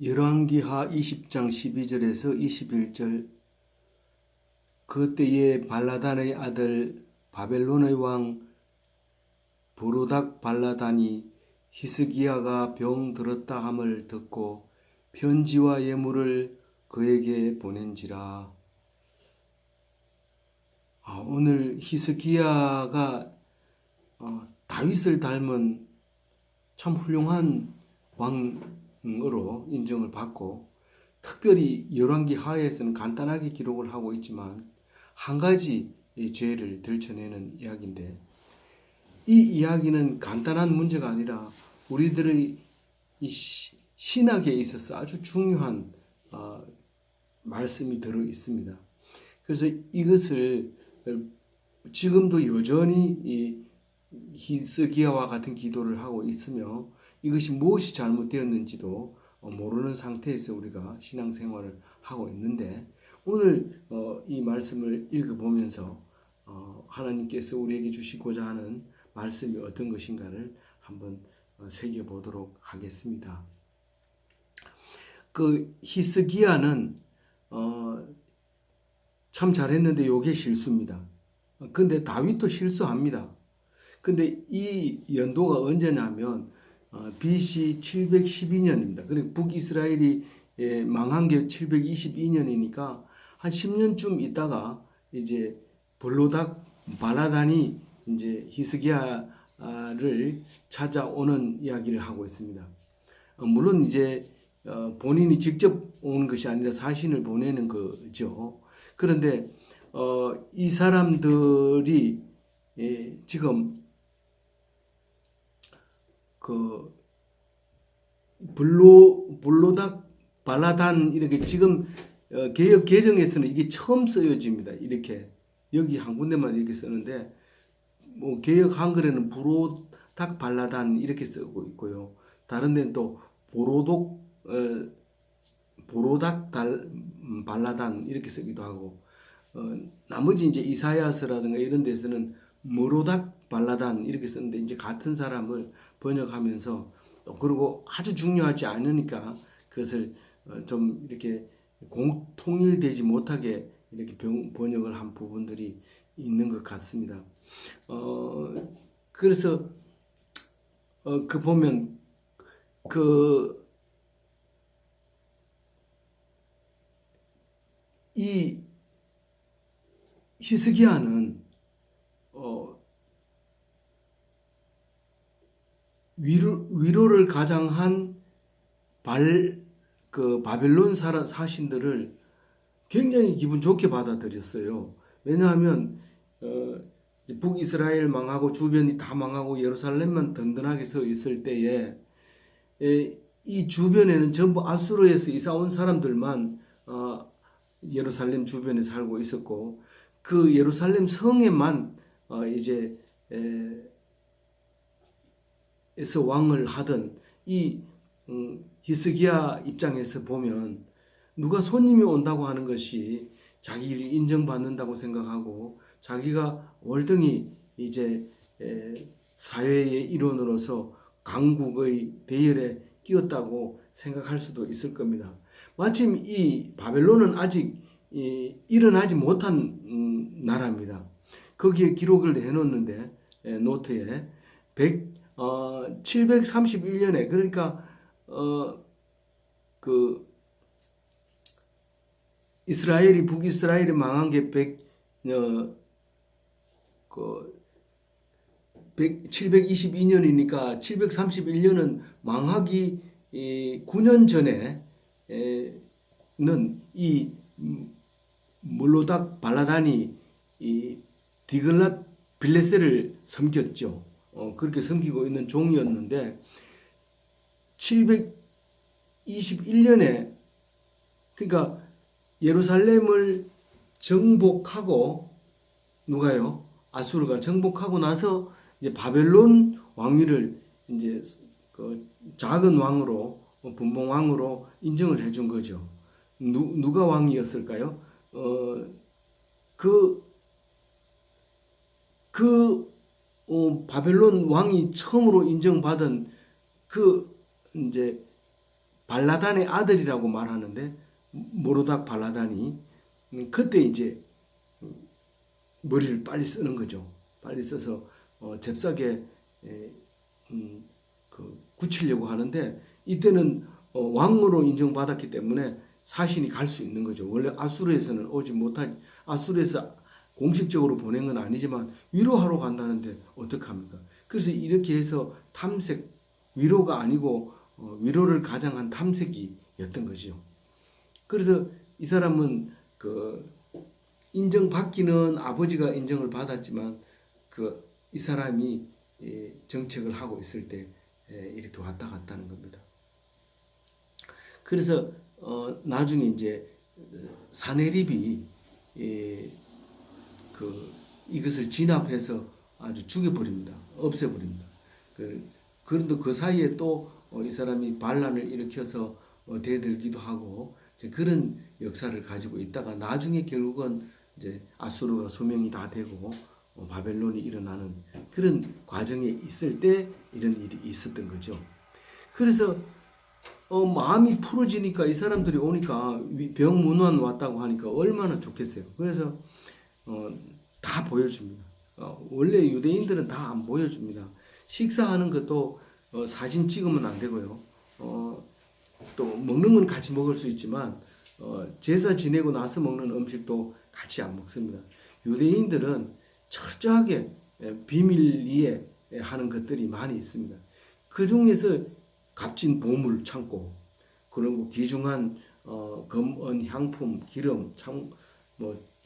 열왕기하 20장 12절에서 21절. 그때에 발라단의 아들 바벨론의 왕 브로닥 발라단이 히스기야가 병들었다 함을 듣고 편지와 예물을 그에게 보낸지라. 오늘 히스기야가 다윗을 닮은 참 훌륭한 왕으로 인정을 받고, 특별히 열왕기 하에서는 간단하게 기록을 하고 있지만 한 가지 죄를 들춰내는 이야기인데, 이 이야기는 간단한 문제가 아니라 우리들의 이 신학에 있어서 아주 중요한 말씀이 들어 있습니다. 그래서 이것을 지금도 여전히 이 히스기야와 같은 기도를 하고 있으며, 이것이 무엇이 잘못되었는지도 모르는 상태에서 우리가 신앙생활을 하고 있는데, 오늘 이 말씀을 읽어보면서 하나님께서 우리에게 주시고자 하는 말씀이 어떤 것인가를 한번 새겨보도록 하겠습니다. 그 히스기야는 참 잘했는데 요게 실수입니다. 근데 다윗도 실수합니다. 근데 이 연도가 언제냐면 BC 712년입니다. 그리고 북이스라엘이 망한 게 722년이니까 한 10년쯤 있다가 이제 블로닥 발라단이 이제 히스기야를 찾아오는 이야기를 하고 있습니다. 물론 이제 본인이 직접 온 것이 아니라 사신을 보내는 거죠. 그런데 이 사람들이 지금 그 블로닥 발라단 이렇게 지금 개역 개정에서는 이게 처음 쓰여집니다. 이렇게 여기 한 군데만 이렇게 쓰는데, 뭐 개역 한글에는 브로닥 발라단 이렇게 쓰고 있고요. 다른 데는 또 보로닥 발라단 이렇게 쓰기도 하고, 나머지 이제 이사야서라든가 이런 데서는 무로닥 발라단 이렇게 쓰는데, 이제 같은 사람을 번역하면서 또 그리고 아주 중요하지 않으니까 그것을 좀 이렇게 통일되지 못하게 이렇게 번역을 한 부분들이 있는 것 같습니다. 그래서 그 보면 이 히스기야는 위로를 가장한 바벨론 사신들을 굉장히 기분 좋게 받아들였어요. 왜냐하면 북이스라엘 망하고 주변이 다 망하고 예루살렘만 든든하게 서 있을 때에 이 주변에는 전부 아수르에서 이사 온 사람들만 예루살렘 주변에 살고 있었고, 그 예루살렘 성에만 이제 에서 왕을 하던 이 히스기야 입장에서 보면, 누가 손님이 온다고 하는 것이 자기를 인정받는다고 생각하고 자기가 월등히 이제 사회의 일원으로서 강국의 대열에 끼었다고 생각할 수도 있을 겁니다. 마침 이 바벨론은 아직 일어나지 못한 나라입니다. 거기에 기록을 해놓는데, 노트에 731년에, 그러니까 그 이스라엘이 북이스라엘이 망한 게 722년이니까 731년은 망하기 9년 전에는 이 물로닥 발라단이 이 디글랏 빌레셋을 섬겼죠. 그렇게 섬기고 있는 종이었는데, 721년에 그러니까 예루살렘을 정복하고, 누가요? 아수르가 정복하고 나서 이제 바벨론 왕위를 이제 그 작은 왕으로, 분봉 왕으로 인정을 해준 거죠. 누가 왕이었을까요? 바벨론 왕이 처음으로 인정받은 그 이제 발라단의 아들이라고 말하는데 모로닥 발라단이 그때 이제 머리를 빨리 쓰는 거죠. 빨리 써서 잽싸게 굳히려고 하는데 이때는 왕으로 인정받았기 때문에 사신이 갈 수 있는 거죠. 원래 아수르에서는 오지 못한, 아수르에서 공식적으로 보낸 건 아니지만 위로하러 간다는데 어떡합니까? 그래서 이렇게 해서 탐색, 위로가 아니고 위로를 가장한 탐색이었던 거죠. 그래서 이 사람은 인정받기는 아버지가 인정을 받았지만 이 사람이 정책을 하고 있을 때 이렇게 왔다 갔다는 겁니다. 그래서 나중에 이제 사네립이 이것을 진압해서 아주 죽여버립니다. 없애버립니다. 그런데 그 사이에 또 이 사람이 반란을 일으켜서 대들기도 하고 그런 역사를 가지고 있다가 나중에 결국은 이제 아수르가 소명이 다 되고 바벨론이 일어나는 그런 과정에 있을 때 이런 일이 있었던 거죠. 그래서 마음이 풀어지니까 이 사람들이 오니까 병문안 왔다고 하니까 얼마나 좋겠어요. 그래서 다 보여줍니다. 원래 유대인들은 다 안 보여줍니다. 식사하는 것도 사진 찍으면 안 되고요. 또 먹는 건 같이 먹을 수 있지만 제사 지내고 나서 먹는 음식도 같이 안 먹습니다. 유대인들은 철저하게 비밀리에 하는 것들이 많이 있습니다. 그 중에서 값진 보물 창고, 그리고 귀중한 금, 은, 향품, 기름,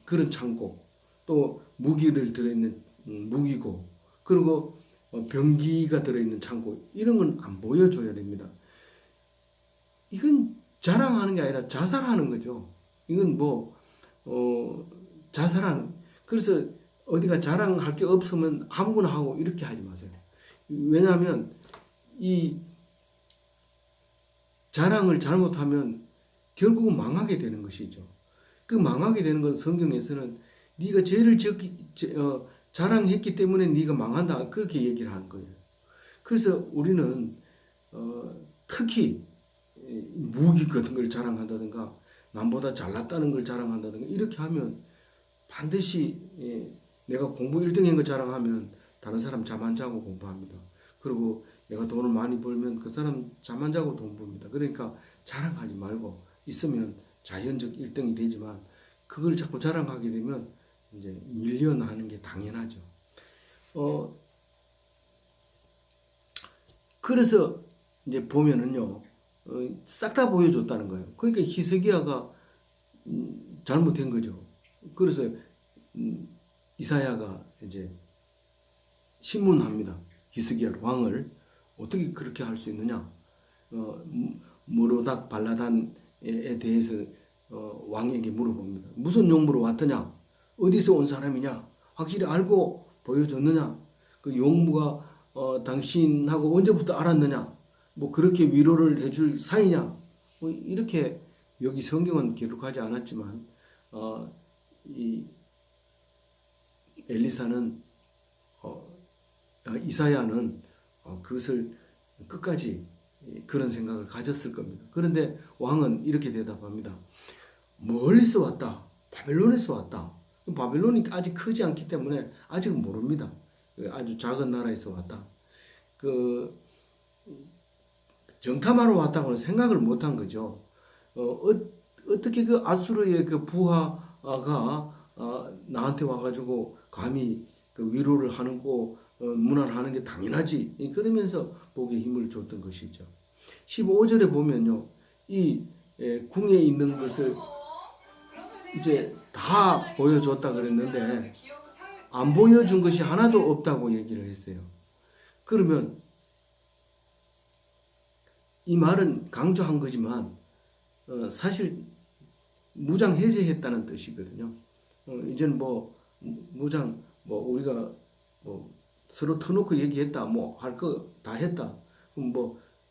그런 창고, 또 무기를 들어있는 무기고, 그리고 병기가 들어있는 창고, 이런 건 안 보여줘야 됩니다. 이건 자랑하는 게 아니라 자살하는 거죠. 이건 자살하는. 그래서 어디가 자랑할 게 없으면 아무거나 하고 이렇게 하지 마세요. 왜냐하면 이 자랑을 잘못하면 결국은 망하게 되는 것이죠. 그 망하게 되는 건 성경에서는 네가 죄를 자랑했기 때문에 네가 망한다, 그렇게 얘기를 하는 거예요. 그래서 우리는 특히 무기 같은 걸 자랑한다든가 남보다 잘났다는 걸 자랑한다든가 이렇게 하면 반드시 내가 공부 1등인 걸 자랑하면 다른 사람 잠 안 자고 공부합니다. 그리고 내가 돈을 많이 벌면 그 사람 잠 안 자고 돈 벌입니다. 그러니까 자랑하지 말고 있으면 자연적 1등이 되지만 그걸 자꾸 자랑하게 되면 이제 밀려나는 게 당연하죠. 그래서 이제 보면은요, 싹 다 보여줬다는 거예요. 그러니까 히스기야가 잘못된 거죠. 그래서 이사야가 이제 신문합니다. 히스기야 왕을 어떻게 그렇게 할 수 있느냐? 모로닥 발라단에 대해서 왕에게 물어봅니다. 무슨 용무로 왔더냐? 어디서 온 사람이냐? 확실히 알고 보여줬느냐? 그 용무가 당신하고 언제부터 알았느냐? 그렇게 위로를 해줄 사이냐? 이렇게 여기 성경은 기록하지 않았지만 이 엘리사는 이사야는 그것을 끝까지 그런 생각을 가졌을 겁니다. 그런데 왕은 이렇게 대답합니다. 멀리서 왔다. 바벨론에서 왔다. 바벨론이 아직 크지 않기 때문에 아직은 모릅니다. 아주 작은 나라에서 왔다. 정탐하러 왔다고는 생각을 못한 거죠. 어떻게 그 아수르의 그 부하가 나한테 와가지고 감히 그 위로를 하는 거 문안하는 게 당연하지. 그러면서 복에 힘을 줬던 것이죠. 15절에 보면요, 이 궁에 있는 것을 이제 다 보여줬다 그랬는데 안 보여준 것이 하나도 없다고 얘기를 했어요. 그러면 이 말은 강조한 거지만 사실 무장 해제했다는 뜻이거든요. 이제는 무장 우리가 서로 터놓고 얘기했다, 할 거 다 했다.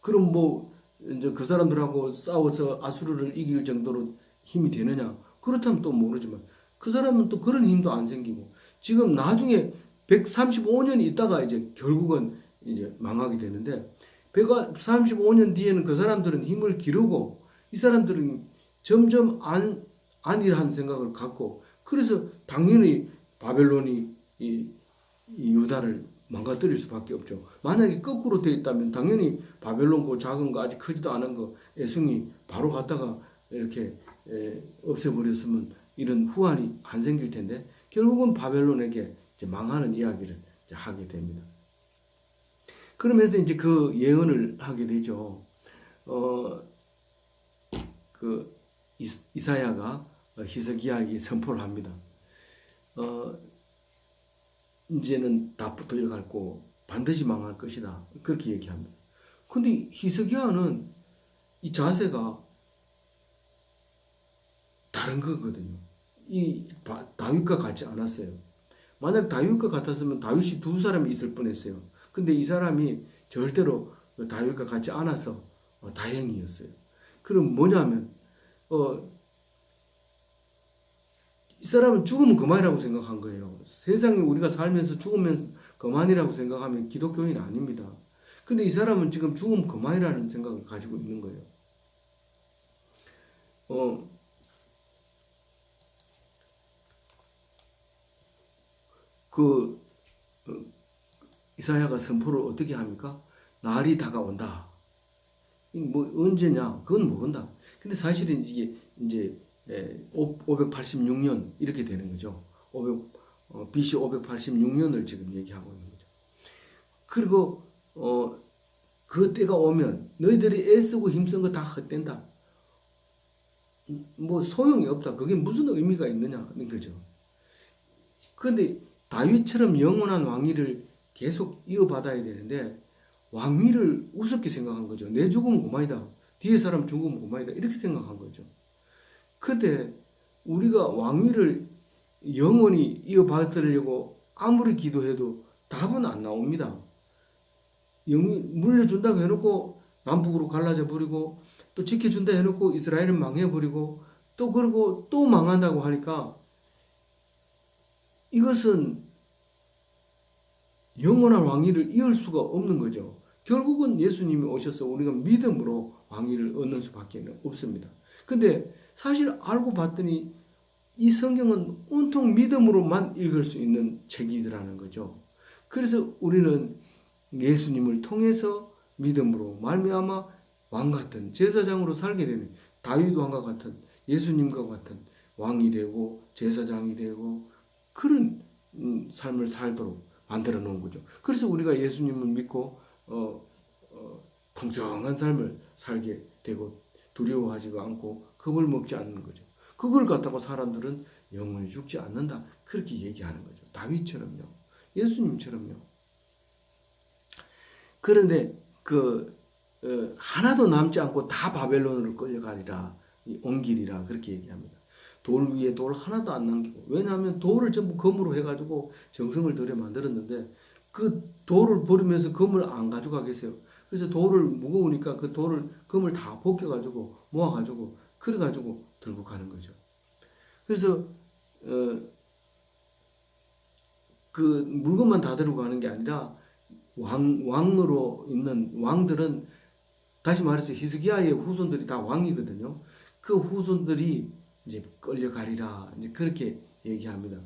그럼 이제 그 사람들하고 싸워서 아수르를 이길 정도로 힘이 되느냐? 그렇다면 또 모르지만 그 사람은 또 그런 힘도 안 생기고 지금 나중에 135년이 있다가 이제 결국은 이제 망하게 되는데 135년 뒤에는 그 사람들은 힘을 기르고 이 사람들은 점점 안일한 생각을 갖고 그래서 당연히 바벨론이 이 유다를 망가뜨릴 수밖에 없죠. 만약에 거꾸로 되어 있다면 당연히 바벨론 그 작은 거 아직 크지도 않은 거 애송이 바로 갖다가 이렇게 없애버렸으면 이런 후환이 안 생길 텐데 결국은 바벨론에게 이제 망하는 이야기를 이제 하게 됩니다. 그러면서 이제 그 예언을 하게 되죠. 그 이사야가 히스기야에게 선포를 합니다. 이제는 다 붙들려갈고 반드시 망할 것이다. 그렇게 얘기합니다. 근데 히스기야는 이 자세가 다른 거거든요. 이 다윗과 같지 않았어요. 만약 다윗과 같았으면 다윗이 두 사람이 있을 뻔했어요. 근데 이 사람이 절대로 다윗과 같지 않아서 다행이었어요. 그럼 뭐냐면 이 사람은 죽으면 그만이라고 생각한 거예요. 세상에 우리가 살면서 죽으면 그만이라고 생각하면 기독교인 아닙니다. 근데 이 사람은 지금 죽으면 그만이라는 생각을 가지고 있는 거예요. 이사야가 선포를 어떻게 합니까? 날이 다가온다. 뭐 언제냐? 그건 모른다. 근데 사실은 이게 이제 586년 이렇게 되는 거죠. BC 586년을 지금 얘기하고 있는 거죠. 그리고 그 때가 오면 너희들이 애쓰고 힘쓴 거 다 헛된다. 뭐 소용이 없다. 그게 무슨 의미가 있느냐는 거죠. 그런데 다윗처럼 영원한 왕위를 계속 이어받아야 되는데 왕위를 우습게 생각한 거죠. 내 죽으면 그만이다. 뒤에 사람 죽으면 그만이다. 이렇게 생각한 거죠. 근데 우리가 왕위를 영원히 이어받으려고 아무리 기도해도 답은 안 나옵니다. 영이 물려준다고 해놓고 남북으로 갈라져 버리고 또 지켜준다 해놓고 이스라엘은 망해버리고 또 그러고 또 망한다고 하니까 이것은 영원한 왕위를 이을 수가 없는 거죠. 결국은 예수님이 오셔서 우리가 믿음으로 왕위를 얻는 수밖에 없습니다. 근데 사실 알고 봤더니 이 성경은 온통 믿음으로만 읽을 수 있는 책이라는 거죠. 그래서 우리는 예수님을 통해서 믿음으로 말미암아 왕 같은 제사장으로 살게 되는 다윗 왕과 같은 예수님과 같은 왕이 되고 제사장이 되고 그런 삶을 살도록 만들어 놓은 거죠. 그래서 우리가 예수님을 믿고 풍성한 삶을 살게 되고 두려워하지도 않고 겁을 먹지 않는 거죠. 그걸 갖다가 사람들은 영원히 죽지 않는다. 그렇게 얘기하는 거죠. 다윗처럼요. 예수님처럼요. 그런데 하나도 남지 않고 다 바벨론으로 끌려가리라. 옮기리라. 그렇게 얘기합니다. 돌 위에 돌 하나도 안 남기고. 왜냐하면 돌을 전부 금으로 해가지고 정성을 들여 만들었는데 그 돌을 버리면서 금을 안 가져가겠어요. 그래서 돌을 무거우니까 그 금을 다 벗겨가지고 모아가지고 그래가지고 들고 가는 거죠. 그래서 그 물건만 다 들고 가는 게 아니라 왕으로 있는 왕들은 다시 말해서 히스기야의 후손들이 다 왕이거든요. 그 후손들이 이제 끌려가리라 이제 그렇게 얘기합니다.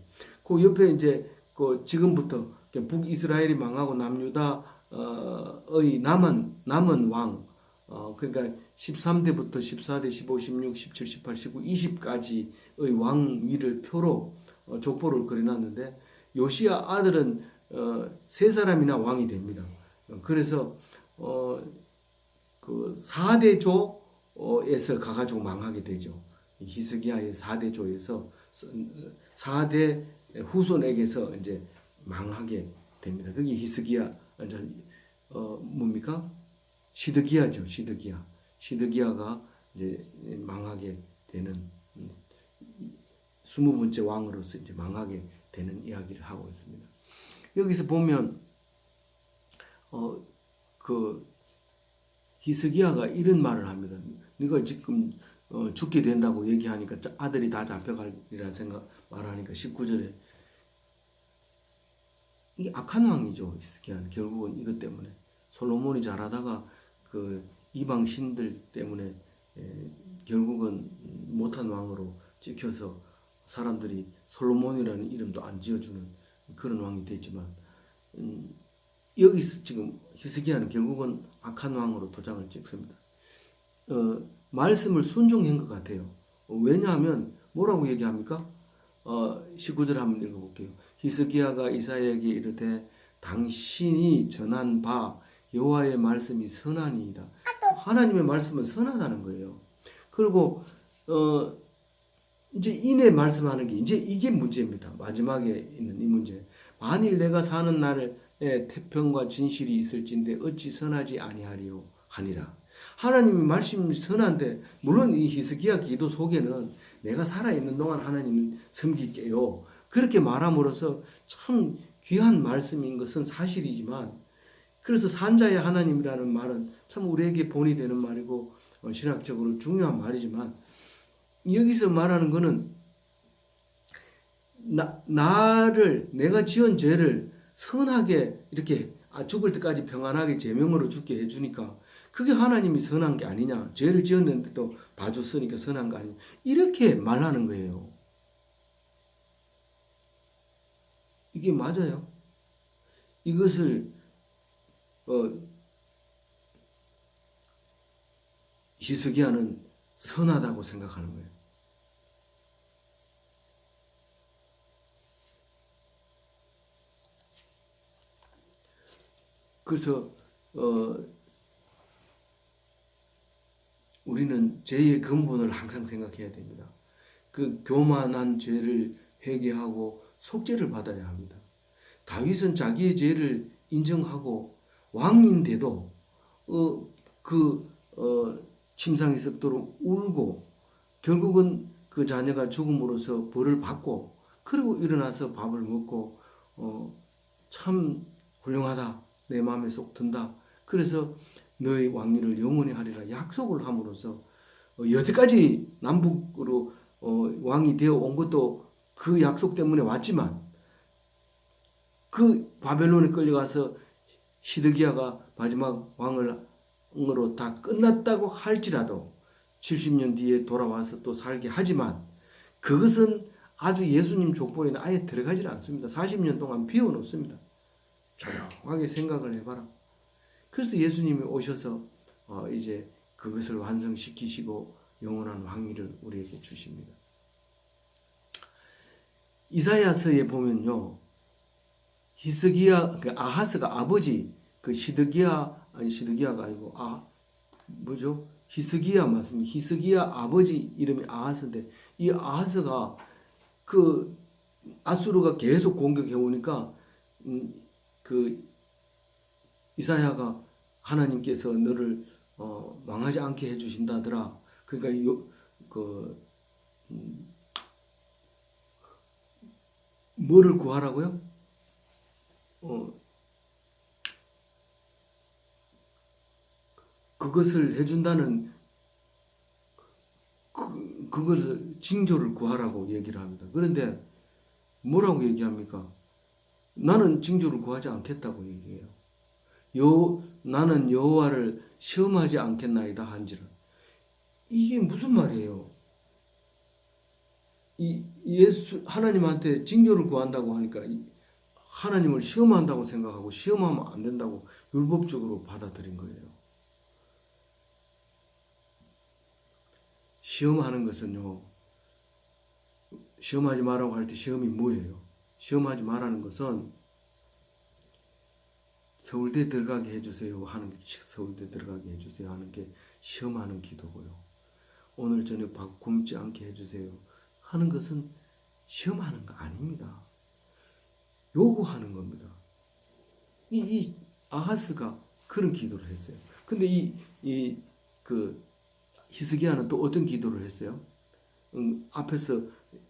그 옆에 이제 그 지금부터 북이스라엘이 망하고 남유다의 남은 왕 그러니까 13대부터 14대, 15, 16, 17, 18, 19, 20까지의 왕위를 표로 족보를 그려놨는데 요시야 아들은 세 사람이나 왕이 됩니다. 그래서 그 4대 조에서 가가지고 망하게 되죠. 히스기야의 4대 조에서 4대 후손에게서 이제 망하게 됩니다. 그게 히스기야 뭡니까? 시드기야죠. 시드기야가 이제 망하게 되는 20번째 왕으로서 이제 망하게 되는 이야기를 하고 있습니다. 여기서 보면 그 히스기야가 이런 말을 합니다. 네가 지금 죽게 된다고 얘기하니까 아들이 다 잡혀가리라 생각 말하니까 19절에 이게 악한 왕이죠. 히스기야는 결국은 이것 때문에 솔로몬이 잘하다가 그 이방 신들 때문에 결국은 못한 왕으로 찍혀서 사람들이 솔로몬이라는 이름도 안 지어주는 그런 왕이 됐지만 여기서 지금 히스기야는 결국은 악한 왕으로 도장을 찍습니다. 말씀을 순종한 것 같아요. 왜냐하면 뭐라고 얘기합니까? 19절 한번 읽어볼게요. 히스기야가 이사야에게 이르되 당신이 전한 바 여호와의 말씀이 선하니이다. 하나님의 말씀은 선하다는 거예요. 그리고 이제 이내 말씀하는 게 이제 이게 문제입니다. 마지막에 있는 이 문제. 만일 내가 사는 날에 태평과 진실이 있을진데 어찌 선하지 아니하리요 하니라. 하나님의 말씀이 선한데 물론 이 히스기야 기도 속에는 내가 살아있는 동안 하나님을 섬길게요. 그렇게 말함으로써 참 귀한 말씀인 것은 사실이지만 그래서 산자의 하나님이라는 말은 참 우리에게 본이 되는 말이고 신학적으로 중요한 말이지만 여기서 말하는 것은 나를 내가 지은 죄를 선하게 이렇게 죽을 때까지 평안하게 제명으로 죽게 해주니까 그게 하나님이 선한 게 아니냐. 죄를 지었는데도 봐줬으니까 선한 거 아니냐. 이렇게 말하는 거예요. 이게 맞아요. 이것을 히스기야는 선하다고 생각하는 거예요. 그래서 우리는 죄의 근본을 항상 생각해야 됩니다. 그 교만한 죄를 회개하고 속죄를 받아야 합니다. 다윗은 자기의 죄를 인정하고 왕인데도 침상의 썩도록 울고 결국은 그 자녀가 죽음으로써 벌을 받고 그리고 일어나서 밥을 먹고 참 훌륭하다. 내 마음에 쏙 든다. 그래서 너의 왕위를 영원히 하리라 약속을 함으로써 여태까지 남북으로 왕이 되어 온 것도 그 약속 때문에 왔지만 그 바벨론에 끌려가서 시드기야가 마지막 왕으로 다 끝났다고 할지라도 70년 뒤에 돌아와서 또 살게 하지만 그것은 아주 예수님 족보에는 아예 들어가지 않습니다. 40년 동안 비워놓습니다. 조용하게 생각을 해봐라. 그래서 예수님이 오셔서 이제 그것을 완성시키시고 영원한 왕위를 우리에게 주십니다. 이사야서에 보면요, 히스기야, 아하스가 아버지, 그 시드기야가 아니고, 히스기야 맞습니다. 히스기야 아버지 이름이 아하스인데, 이 아하스가 그 아수르가 계속 공격해 오니까, 그 이사야가 하나님께서 너를 망하지 않게 해주신다더라. 그러니까 뭐를 구하라고요? 그것을 해준다는 그것을 징조를 구하라고 얘기를 합니다. 그런데 뭐라고 얘기합니까? 나는 징조를 구하지 않겠다고 얘기해요. 나는 여호와를 시험하지 않겠나이다 한지라. 이게 무슨 말이에요? 하나님한테 징조를 구한다고 하니까 하나님을 시험한다고 생각하고 시험하면 안 된다고 율법적으로 받아들인 거예요. 시험하는 것은요, 시험하지 말라고 할 때 시험이 뭐예요? 시험하지 말라는 것은 서울대 들어가게 해주세요 하는 게 서울대 들어가게 해주세요 하는 게 시험하는 기도고요. 오늘 저녁 밥 굶지 않게 해주세요 하는 것은 시험하는 거 아닙니다. 요구하는 겁니다. 이 아하스가 그런 기도를 했어요. 근데 그 히스기야는 또 어떤 기도를 했어요? 앞에서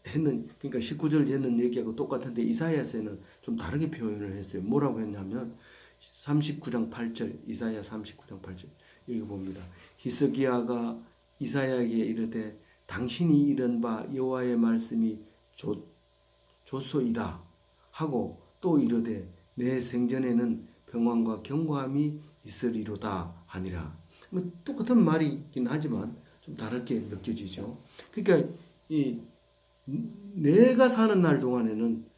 그러니까 19절 했는 얘기하고 똑같은데 이사야서에는 좀 다르게 표현을 했어요. 뭐라고 했냐면 39장 8절, 이사야 39장 8절 읽어봅니다. 히스기야가 이사야에게 이르되 당신이 이른 바 여호와의 말씀이 좋소이다 하고 또 이르되 내 생전에는 평안과 견고함이 있으리로다 하니라. 뭐 똑같은 말이긴 하지만 좀 다르게 느껴지죠. 그러니까 이 내가 사는 날 동안에는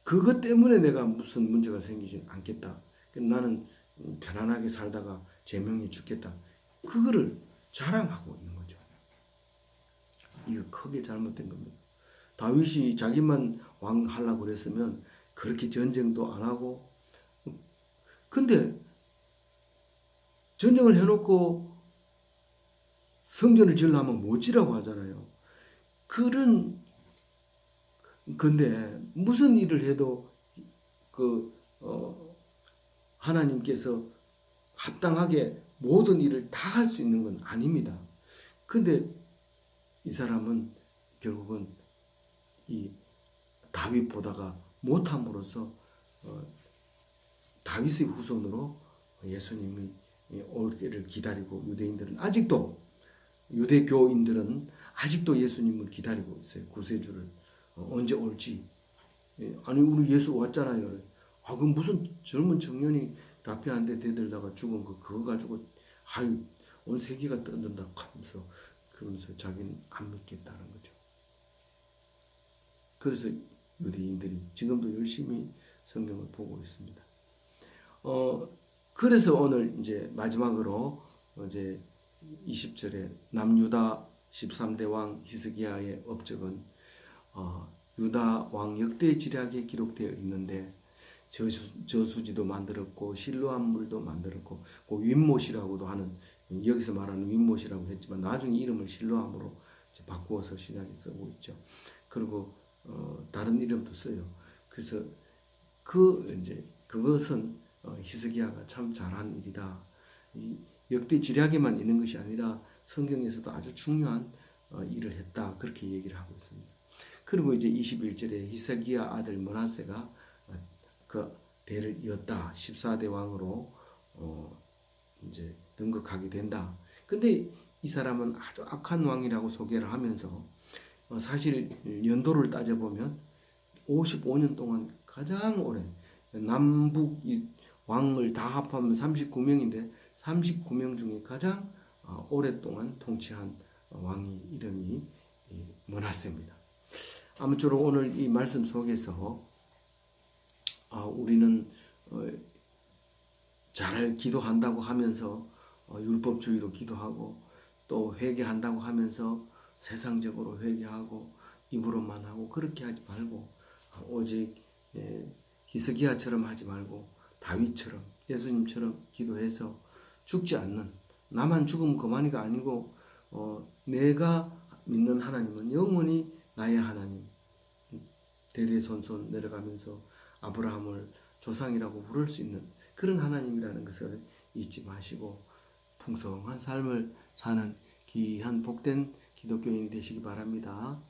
그것 때문에 내가 무슨 문제가 생기지 않겠다. 나는 편안하게 살다가 제명해 죽겠다. 그거를 자랑하고 있는 거죠. 이거 크게 잘못된 겁니다. 다윗이 자기만 왕 하려고 그랬으면 그렇게 전쟁도 안 하고, 근데 전쟁을 해놓고 성전을 지으려면 못 지라고 하잖아요. 그런 근데 무슨 일을 해도 그 하나님께서 합당하게 모든 일을 다 할 수 있는 건 아닙니다. 근데 이 사람은 결국은 이 다윗 보다가 못함으로써 다윗의 후손으로 예수님이 올 때를 기다리고 유대교인들은 아직도 예수님을 기다리고 있어요. 구세주를 언제 올지. 아니 우리 예수 왔잖아요. 아 그 무슨 젊은 청년이 라페 한 대 대들다가 죽은 거 그거 가지고 아유 온 세계가 떠든다 그러면서 자기는 안 믿겠다는 거죠. 그래서 유대인들이 지금도 열심히 성경을 보고 있습니다. 그래서 오늘 이제 마지막으로 이제 20절에 남유다 13대 왕 히스기야의 업적은 유다 왕 역대 지략에 기록되어 있는데 저수지도 만들었고 실로암 물도 만들었고 그 윗못이라고도 하는 여기서 말하는 윗못이라고 했지만 나중에 이름을 실로암으로 바꾸어서 신약에 쓰고 있죠. 그리고 다른 이름도 써요. 그래서 그것은 히스기야가 참 잘한 일이다. 이 역대 지략에만 있는 것이 아니라 성경에서도 아주 중요한 일을 했다. 그렇게 얘기를 하고 있습니다. 그리고 이제 21절에 히스기야 아들 므낫세가 그 대를 이었다. 14대 왕으로 이제 등극하게 된다. 근데 이 사람은 아주 악한 왕이라고 소개를 하면서 사실 연도를 따져보면 55년 동안 가장 오래 남북 왕을 다 합하면 39명인데 39명 중에 가장 오랫동안 통치한 왕이 이름이 므낫세입니다. 아무쪼록 오늘 이 말씀 속에서 우리는 잘 기도한다고 하면서 율법주의로 기도하고 또 회개한다고 하면서 세상적으로 회개하고 입으로만 하고 그렇게 하지 말고 오직 히스기야처럼 하지 말고 다윗처럼 예수님처럼 기도해서 죽지 않는 나만 죽으면 그만이가 아니고 내가 믿는 하나님은 영원히 나의 하나님 대대손손 내려가면서 아브라함을 조상이라고 부를 수 있는 그런 하나님이라는 것을 잊지 마시고 풍성한 삶을 사는 귀한 복된 기독교인이 되시기 바랍니다.